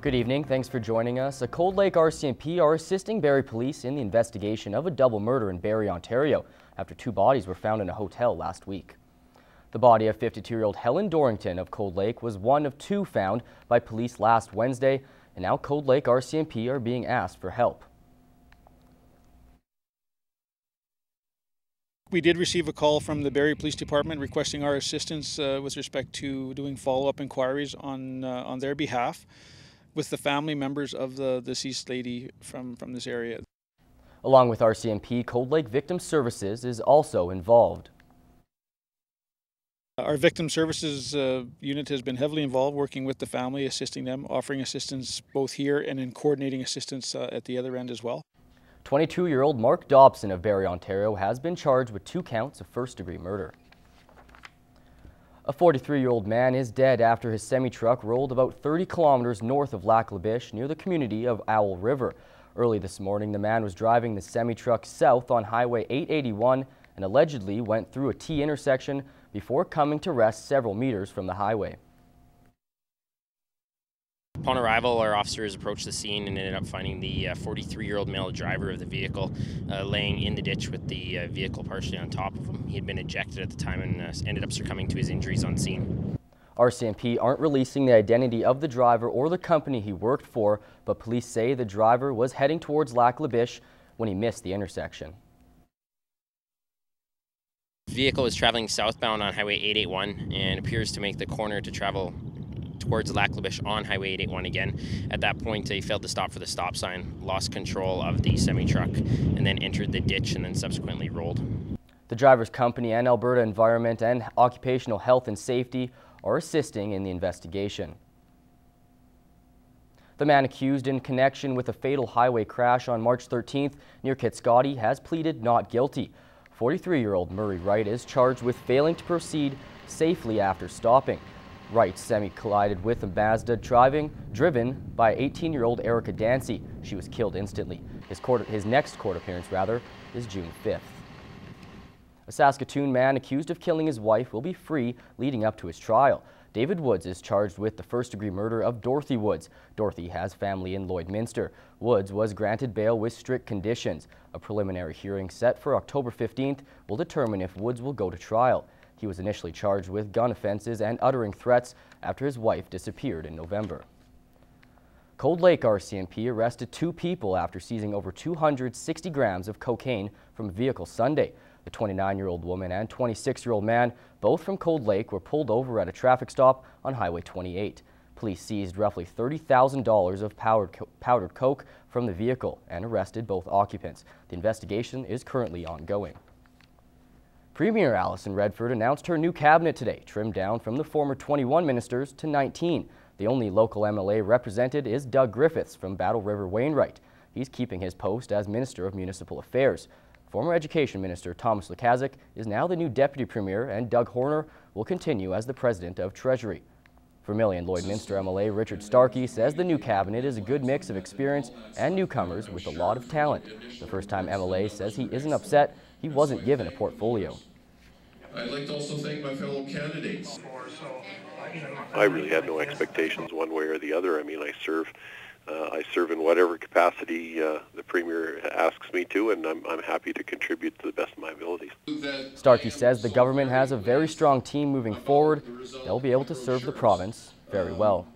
Good evening. Thanks for joining us. A Cold Lake RCMP are assisting Barrie Police in the investigation of a double murder in Barrie, Ontario, after two bodies were found in a hotel last week. The body of 52-year-old Helen Dorrington of Cold Lake was one of two found by police last Wednesday, and now Cold Lake RCMP are being asked for help. We did receive a call from the Barrie Police Department requesting our assistance with respect to doing follow-up inquiries on their behalf with the family members of the deceased lady from this area. Along with RCMP, Cold Lake Victim Services is also involved. Our Victim Services unit has been heavily involved working with the family, assisting them, offering assistance both here and in coordinating assistance at the other end as well. 22-year-old Mark Dobson of Barrie, Ontario has been charged with 2 counts of first-degree murder. A 43-year-old man is dead after his semi-truck rolled about 30 kilometers north of Lac La Biche near the community of Owl River. Early this morning, the man was driving the semi-truck south on Highway 881 and allegedly went through a T intersection before coming to rest several meters from the highway. Upon arrival, our officers approached the scene and ended up finding the 43-year-old male driver of the vehicle laying in the ditch with the vehicle partially on top of him. He had been ejected at the time and ended up succumbing to his injuries on scene. RCMP aren't releasing the identity of the driver or the company he worked for, but police say the driver was heading towards Lac La Biche when he missed the intersection. The vehicle was traveling southbound on Highway 881 and appears to make the corner to travel towards Lac La Biche on Highway 881 again. At that point, he failed to stop for the stop sign, lost control of the semi-truck, and then entered the ditch and then subsequently rolled. The driver's company and Alberta Environment and Occupational Health and Safety are assisting in the investigation. The man accused in connection with a fatal highway crash on March 13th near Kitscoty has pleaded not guilty. 43-year-old Murray Wright is charged with failing to proceed safely after stopping. Wright semi-collided with a Mazda driven by 18-year-old Erica Dancy. She was killed instantly. His next court appearance, is June 5th. A Saskatoon man accused of killing his wife will be free leading up to his trial. David Woods is charged with the first-degree murder of Dorothy Woods. Dorothy has family in Lloydminster. Woods was granted bail with strict conditions. A preliminary hearing set for October 15th will determine if Woods will go to trial. He was initially charged with gun offenses and uttering threats after his wife disappeared in November. Cold Lake RCMP arrested 2 people after seizing over 260 grams of cocaine from a vehicle Sunday. The 29-year-old woman and 26-year-old man, both from Cold Lake, were pulled over at a traffic stop on Highway 28. Police seized roughly $30,000 of powdered coke from the vehicle and arrested both occupants. The investigation is currently ongoing. Premier Alison Redford announced her new cabinet today, trimmed down from the former 21 ministers to 19. The only local MLA represented is Doug Griffiths from Battle River Wainwright. He's keeping his post as Minister of Municipal Affairs. Former Education Minister Thomas Lukaszuk is now the new Deputy Premier, and Doug Horner will continue as the President of Treasury. Vermilion Lloydminster MLA Richard Starke says the new cabinet is a good mix of experience and newcomers with a lot of talent. The first-time MLA says he isn't upset he wasn't given a portfolio. I'd like to also thank my fellow candidates. I really had no expectations one way or the other. I mean, I serve in whatever capacity the Premier asks me to, and I'm happy to contribute to the best of my abilities. Starke says the government has a very strong team moving forward. They'll be able to serve the province very well.